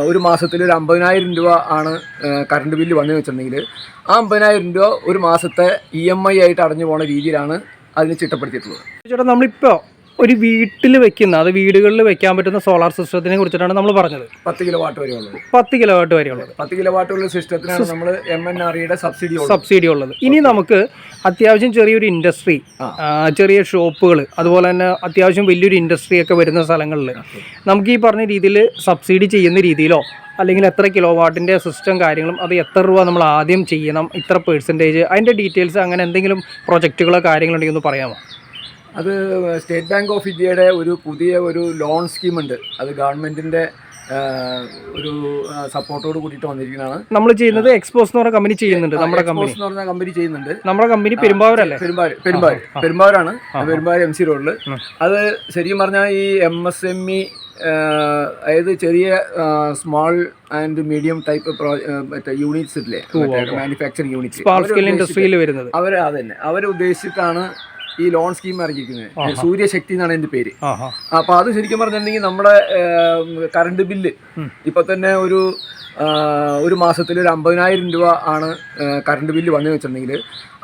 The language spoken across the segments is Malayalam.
ഒരു മാസത്തിൽ ഒരു 50,000 രൂപ ആണ് കറണ്ട് ബില്ല് വന്നു വെച്ചിട്ടുണ്ടെങ്കിൽ ആ 50,000 രൂപ ഒരു മാസത്തെ EMI ആയിട്ട് അടഞ്ഞു പോകുന്ന രീതിയിലാണ് അതിന് ചിട്ടപ്പെടുത്തിയിട്ടുള്ളത്. ചേട്ടാ, നമ്മളിപ്പോൾ ഒരു വീട്ടിൽ വെക്കുന്ന, അത് വീടുകളിൽ വെക്കാൻ പറ്റുന്ന സോളാർ സിസ്റ്റത്തിനെ കുറിച്ചിട്ടാണ് നമ്മൾ പറഞ്ഞത്. 10 കിലോവാട്ട് വരെയുള്ളത്. 10 കിലോവാട്ട് വരെയുള്ളത്. 10 കിലോവാട്ടുള്ള സിസ്റ്റത്തിനാണ് നമ്മൾ MNREയുടെ സബ്സിഡി ഉള്ളത്. ഇനി നമുക്ക് അത്യാവശ്യം ചെറിയൊരു ഇൻഡസ്ട്രി, ചെറിയ ഷോപ്പുകൾ, അതുപോലെ തന്നെ അത്യാവശ്യം വലിയൊരു ഇൻഡസ്ട്രി ഒക്കെ വരുന്ന സ്ഥലങ്ങളിൽ നമുക്ക് ഈ പറഞ്ഞ രീതിയിൽ സബ്സിഡി ചെയ്യുന്ന രീതിയിലോ, അല്ലെങ്കിൽ എത്ര കിലോ വാട്ടിൻ്റെ സിസ്റ്റം കാര്യങ്ങളും, അത് എത്ര രൂപ നമ്മൾ ആദ്യം ചെയ്യണം, ഇത്ര പെർസെൻറ്റേജ്, അതിൻ്റെ ഡീറ്റെയിൽസ്, അങ്ങനെ എന്തെങ്കിലും പ്രൊജക്റ്റുകളോ കാര്യങ്ങളുണ്ടെങ്കിൽ ഒന്ന് പറയാമോ? അത് സ്റ്റേറ്റ് ബാങ്ക് ഓഫ് ഇന്ത്യയുടെ പുതിയ ലോൺ സ്കീമുണ്ട്. അത് ഗവൺമെൻറ്റിൻ്റെ ഒരു സപ്പോർട്ടോട് കൂടിയിട്ട് വന്നിരിക്കുന്നതാണ്. നമ്മൾ ചെയ്യുന്നത് എക്സ്പോസ് എന്ന് പറഞ്ഞ കമ്പനി ചെയ്യുന്നുണ്ട്. നമ്മുടെ കമ്പനി എന്ന് പറഞ്ഞ കമ്പനി ചെയ്യുന്നുണ്ട്. നമ്മുടെ കമ്പനി പെരുമ്പാവൂരല്ലേ? പെരുമ്പാവൂരാണ്. പെരുമ്പാവൂർ MC റോഡിൽ. അത് ശരിക്കും പറഞ്ഞാൽ ഈ MSME, അതായത് ചെറിയ സ്മോൾ ആൻഡ് മീഡിയം ടൈപ്പ് മറ്റേ യൂണിറ്റ്സ് ഇല്ലേ, മാനുഫാക്ചറിങ് യൂണിറ്റ് ഇൻഡസ്ട്രിയിൽ വരുന്നത്, അവരെ ഉദ്ദേശിച്ചിട്ടാണ് ഈ ലോൺ സ്കീം ഇറങ്ങിയിരിക്കുന്നത്. സൂര്യശക്തി എന്നാണ് എൻ്റെ പേര്. അപ്പോൾ അത് ശരിക്കും പറഞ്ഞിട്ടുണ്ടെങ്കിൽ നമ്മുടെ കറണ്ട് ബില്ല് ഇപ്പൊ തന്നെ ഒരു മാസത്തിൽ ഒരു 50,000 രൂപ ആണ് കറണ്ട് ബില്ല് വന്നു വെച്ചിട്ടുണ്ടെങ്കിൽ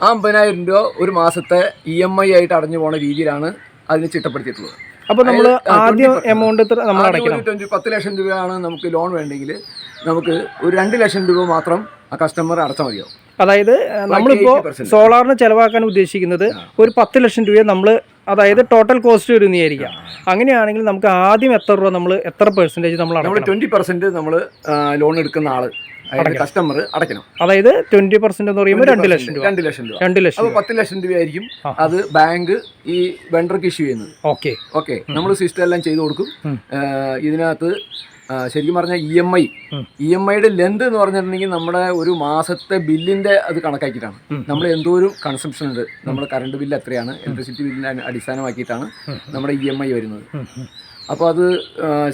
ആ 50,000 രൂപ ഒരു മാസത്തെ EMI ആയിട്ട് അടഞ്ഞു പോകുന്ന രീതിയിലാണ് അതിന് ചിട്ടപ്പെടുത്തിയിട്ടുള്ളത്. അപ്പോൾ നമ്മൾ ആദ്യം എമൗണ്ട് നമ്മൾ അടയ്ക്കണം. 10 ലക്ഷം രൂപയാണ് നമുക്ക് ലോൺ വേണ്ടെങ്കിൽ നമുക്ക് ഒരു 2 ലക്ഷം രൂപ മാത്രം ആ കസ്റ്റമർ അടച്ചാൽ മതിയാവും. അതായത് നമ്മളിപ്പോൾ സോളാറിന് ചിലവാക്കാൻ ഉദ്ദേശിക്കുന്നത് ഒരു 10 ലക്ഷം രൂപ നമ്മൾ, അതായത് ടോട്ടൽ കോസ്റ്റ് വരുന്നതായിരിക്കാം. അങ്ങനെയാണെങ്കിൽ നമുക്ക് ആദ്യം എത്ര രൂപ, നമ്മൾ എത്ര പെർസെൻറ്റേജ് നമ്മൾ അടയ്ക്കണം? 20% നമ്മൾ ലോൺ എടുക്കുന്ന ആള് കസ്റ്റമർ അടയ്ക്കണം. അതായത് 20% എന്ന് പറയുമ്പോൾ 2 ലക്ഷം രൂപ. 2 ലക്ഷം രൂപ. 2 ലക്ഷം. അപ്പോൾ 10 ലക്ഷം രൂപയായിരിക്കും അത് ബാങ്ക് ഈ വെണ്ടർക്ക് ഇഷ്യൂ ചെയ്യുന്നത്. ഓക്കെ നമ്മൾ സിസ്റ്റം എല്ലാം ചെയ്ത് കൊടുക്കും. ഇതിനകത്ത് ശരിക്കും പറഞ്ഞാൽ EMIയുടെ ലെന്ത് എന്ന് പറഞ്ഞിട്ടുണ്ടെങ്കിൽ നമ്മുടെ ഒരു മാസത്തെ ബില്ലിന്റെ അത് കണക്കാക്കിയിട്ടാണ്. നമ്മൾ എന്തോരം കൺസംഷൻ ഉണ്ട്, നമ്മുടെ കറണ്ട് ബില്ല് എത്രയാണ്, ഇലക്ട്രിസിറ്റി ബില്ലിനെ അടിസ്ഥാനമാക്കിയിട്ടാണ് നമ്മുടെ EMI വരുന്നത്. അപ്പോൾ അത്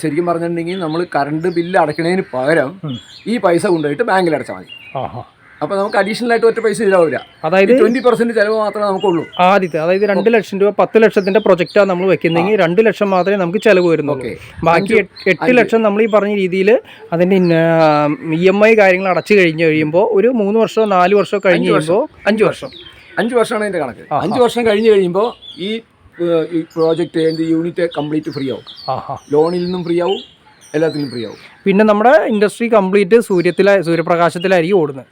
ശരിക്കും പറഞ്ഞിട്ടുണ്ടെങ്കിൽ നമ്മൾ കറണ്ട് ബില്ല് അടയ്ക്കുന്നതിന് പകരം ഈ പൈസ കൊണ്ടുപോയിട്ട് ബാങ്കിൽ അടച്ചാൽ മതി. അപ്പോൾ നമുക്ക് അഡീഷണൽ ആയിട്ട് ഒറ്റ പൈസ ഇതാവില്ല. അതായത് 20% ചിലവ് മാത്രമേ നമുക്കുള്ളൂ ആദ്യത്തെ. അതായത് 2 ലക്ഷം രൂപ 10 ലക്ഷത്തിന്റെ പ്രൊജക്റ്റാണ് നമ്മൾ വെക്കുന്നതെങ്കിൽ 2 ലക്ഷം മാത്രമേ നമുക്ക് ചിലവ് വരുന്നുള്ളൂ. ബാക്കി 8 ലക്ഷം നമ്മൾ ഈ പറഞ്ഞ രീതിയിൽ അതിന്റെ EMI കാര്യങ്ങൾ അടച്ചു കഴിയുമ്പോൾ ഒരു 3 വർഷമോ 4 വർഷമോ കഴിഞ്ഞ് കഴിയുമ്പോൾ 5 വർഷമാണ് അതിന്റെ കണക്ക്. 5 വർഷം കഴിഞ്ഞ് കഴിയുമ്പോൾ ഈ പ്രോജക്റ്റ് യൂണിറ്റ് കംപ്ലീറ്റ് ഫ്രീ ആവും. ലോണിൽ നിന്നും ഫ്രീ ആവും, എല്ലാത്തിനും ഫ്രീ ആവും. പിന്നെ നമ്മുടെ ഇൻഡസ്ട്രി കംപ്ലീറ്റ് സൂര്യപ്രകാശത്തിലായിരിക്കും ഓടുന്നത്.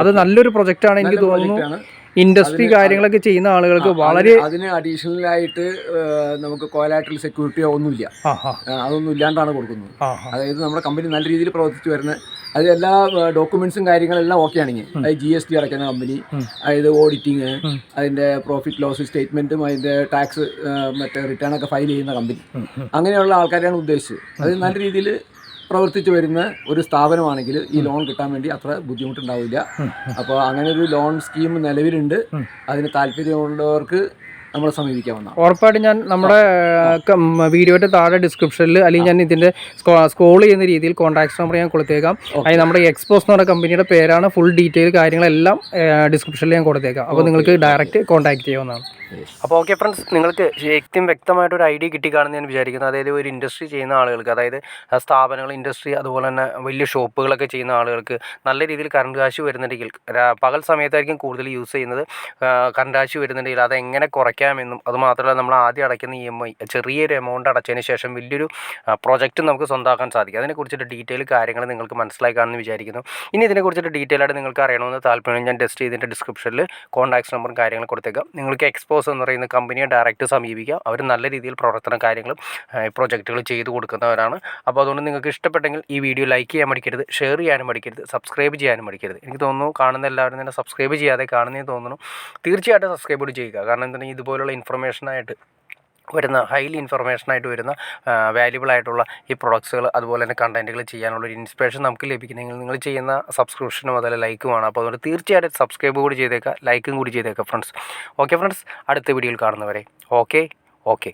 അത് നല്ലൊരു പ്രൊജക്റ്റാണ് എനിക്ക് തോന്നുന്നു. ഇൻഡസ്ട്രി കാര്യങ്ങളൊക്കെ ചെയ്യുന്ന ആളുകൾക്ക് വളരെ, അതിന് അഡീഷണൽ ആയിട്ട് നമുക്ക് കൊലാറ്ററൽ സെക്യൂരിറ്റിയോ ഒന്നുമില്ല. അതൊന്നും ഇല്ലാണ്ടാണ് കൊടുക്കുന്നത്. അതായത് നമ്മുടെ കമ്പനി നല്ല രീതിയിൽ പ്രവർത്തിച്ചു വരുന്നത്, അത് എല്ലാ ഡോക്യുമെന്റ്സും കാര്യങ്ങളെല്ലാം ഓക്കെ ആണെങ്കിൽ, അതായത് GST അടയ്ക്കുന്ന കമ്പനി, അതായത് ഓഡിറ്റിങ്, അതിന്റെ പ്രോഫിറ്റ് ലോസ് സ്റ്റേറ്റ്മെന്റും അതിന്റെ ടാക്സ് മറ്റേ റിട്ടേൺ ഒക്കെ ഫയൽ ചെയ്യുന്ന കമ്പനി, അങ്ങനെയുള്ള ആൾക്കാരെയാണ് ഉദ്ദേശിച്ചത്. അത് നല്ല രീതിയിൽ പ്രവർത്തിച്ചു വരുന്ന ഒരു സ്ഥാപനമാണെങ്കിൽ ഈ ലോൺ കിട്ടാൻ വേണ്ടി അത്ര ബുദ്ധിമുട്ടുണ്ടാവില്ല. അപ്പോൾ അങ്ങനെ ഒരു ലോൺ സ്കീം നിലവിലുണ്ട്. അതിന് താല്പര്യമുള്ളവർക്ക് നമ്മളെ സമീപിക്കാവുന്നതാണ്. ഉറപ്പായിട്ടും ഞാൻ നമ്മുടെ വീഡിയോയുടെ താഴെ ഡിസ്ക്രിപ്ഷനിൽ, അല്ലെങ്കിൽ ഞാൻ ഇതിൻ്റെ സ്ക്രോൾ ചെയ്യുന്ന രീതിയിൽ കോൺടാക്ട് നമ്പർ ഞാൻ കൊടുത്തേക്കാം. അതിന് നമ്മുടെ എക്സ്പോസ് എന്ന് പറഞ്ഞ കമ്പനിയുടെ പേരാണ്. ഫുൾ ഡീറ്റെയിൽ കാര്യങ്ങളെല്ലാം ഡിസ്ക്രിപ്ഷനിൽ ഞാൻ കൊടുത്തേക്കാം. അപ്പോൾ നിങ്ങൾക്ക് ഡയറക്റ്റ് കോൺടാക്ട് ചെയ്യാവുന്നതാണ്. അപ്പോൾ ഓക്കെ ഫ്രണ്ട്സ്, നിങ്ങൾക്ക് ശരിക്കും വ്യക്തമായിട്ടൊരു ഐഡിയ കിട്ടിക്കാണെന്ന് ഞാൻ വിചാരിക്കുന്നു. അതായത് ഒരു ഇൻഡസ്ട്രി ചെയ്യുന്ന ആളുകൾക്ക്, അതായത് സ്ഥാപനങ്ങൾ, ഇൻഡസ്ട്രി, അതുപോലെ തന്നെ വലിയ ഷോപ്പുകളൊക്കെ ചെയ്യുന്ന ആളുകൾക്ക് നല്ല രീതിയിൽ കറണ്ട് കാശ് വരുന്നുണ്ടെങ്കിൽ, പകൽ സമയത്തായിരിക്കും കൂടുതൽ യൂസ് ചെയ്യുന്നത്, കറണ്ട് കാശ് വരുന്നുണ്ടെങ്കിൽ അതെങ്ങനെ കുറയ്ക്കാമെന്നും, അതുമാത്രമല്ല നമ്മൾ ആദ്യം അടയ്ക്കുന്ന EMI ചെറിയൊരു എമൗണ്ട് അടച്ചതിന് ശേഷം വലിയൊരു പ്രോജക്റ്റ് നമുക്ക് സ്വന്തമാക്കാൻ സാധിക്കും. അതിനെക്കുറിച്ചിട്ട് ഡീറ്റെയിൽ കാര്യങ്ങൾ നിങ്ങൾക്ക് മനസ്സിലായി കാണുമെന്ന് വിചാരിക്കുന്നു. ഇനി ഇതിനെക്കുറിച്ചിട്ട് ഡീറ്റെയിൽ ആയിട്ട് നിങ്ങൾക്ക് അറിയണമെന്ന് താല്പര്യം, ഞാൻ ജസ്റ്റ് ഇതിൻ്റെ ഡിസ്ക്രിപ്ഷനിൽ കോൺടാക്ട് നമ്പറും കാര്യങ്ങളും കൊടുത്തേക്കാം. നിങ്ങൾക്ക് എക്സ്പോസ് എന്ന് പറയുന്ന കമ്പനിയെ ഡയറക്റ്റ് സമീപിക്കുക. അവർ നല്ല രീതിയിൽ പ്രവർത്തന കാര്യങ്ങളും പ്രോജക്റ്റുകൾ ചെയ്തു കൊടുക്കുന്നവരാണ്. അപ്പോൾ അതുകൊണ്ട് നിങ്ങൾക്ക് ഇഷ്ടപ്പെട്ടെങ്കിൽ ഈ വീഡിയോ ലൈക്ക് ചെയ്യാൻ മടിക്കരുത്, ഷെയർ ചെയ്യാനും മടിക്കരുത്, സബ്സ്ക്രൈബ് ചെയ്യാനും മടിക്കരുത്. എനിക്ക് തോന്നുന്നു കാണുന്ന എല്ലാവരും തന്നെ സബ്സ്ക്രൈബ് ചെയ്യാതെ കാണുന്നതെന്ന് തോന്നുന്നു. തീർച്ചയായിട്ടും സബ്സ്ക്രൈബ് കൂടി ചെയ്യുക. കാരണം എന്താണ്, ഇതുപോലുള്ള ഇൻഫർമേഷനായിട്ട് വരുന്ന, ഹൈലി ഇൻഫർമേഷനായിട്ട് വരുന്ന വാല്യുബിൾ ആയിട്ടുള്ള ഈ പ്രൊഡക്ട്സുകൾ, അതുപോലെ തന്നെ കണ്ടൻറ്റുകൾ ചെയ്യാനുള്ള ഒരു ഇൻസ്പിറേഷൻ നമുക്ക് ലഭിക്കുന്നെങ്കിൽ നിങ്ങൾ ചെയ്യുന്ന സബ്സ്ക്രിപ്ഷനും അതുപോലെ ലൈക്കുമാണ്. അപ്പോൾ അതുകൊണ്ട് തീർച്ചയായിട്ടും സബ്സ്ക്രൈബ് കൂടി ചെയ്തേക്കുക, ലൈക്കും കൂടി ചെയ്തേക്കുക ഫ്രണ്ട്സ്. ഓക്കെ ഫ്രണ്ട്സ്, അടുത്ത വീഡിയോയിൽ കാണുന്നവരെ ഓക്കെ.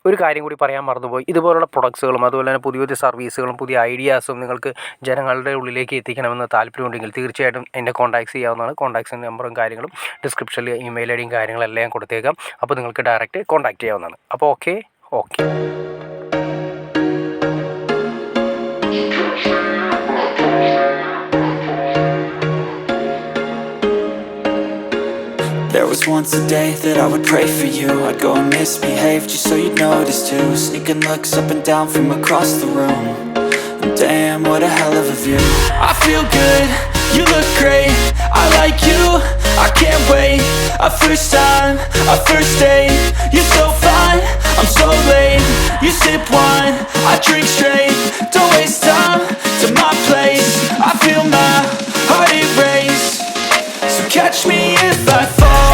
ഒരു കാര്യം കൂടി പറയാൻ മറന്നുപോയി. ഇതുപോലുള്ള പ്രൊഡക്ട്സുകളും അതുപോലെ തന്നെ പുതിയ പുതിയ സർവീസുകളും പുതിയ ഐഡിയാസും നിങ്ങൾക്ക് ജനങ്ങളുടെ ഉള്ളിലേക്ക് എത്തിക്കണമെന്ന് താല്പര്യമുണ്ടെങ്കിൽ തീർച്ചയായിട്ടും എന്നെ കോൺടാക്ട് ചെയ്യാവുന്നതാണ്. കോൺടാക്ട് നമ്പറും കാര്യങ്ങളും ഡിസ്ക്രിപ്ഷനിൽ ഇമെയിൽ ഐഡിയും കാര്യങ്ങളെല്ലാം കൊടുത്തേക്കാം. അപ്പോൾ നിങ്ങൾക്ക് ഡയറക്റ്റ് കോൺടാക്ട് ചെയ്യാവുന്നതാണ്. അപ്പോൾ okay. was once a day that I would pray for you. I'd go and misbehave just so you'd notice too. Sneaking looks up and down from across the room. And damn, what a hell of a view. I feel good, you look great, I like you, I can't wait. A first time, a first date. You're so fine, I'm so late. You sip wine, I drink straight. Don't waste time to my place. I feel my heart erase. So catch me if I fall.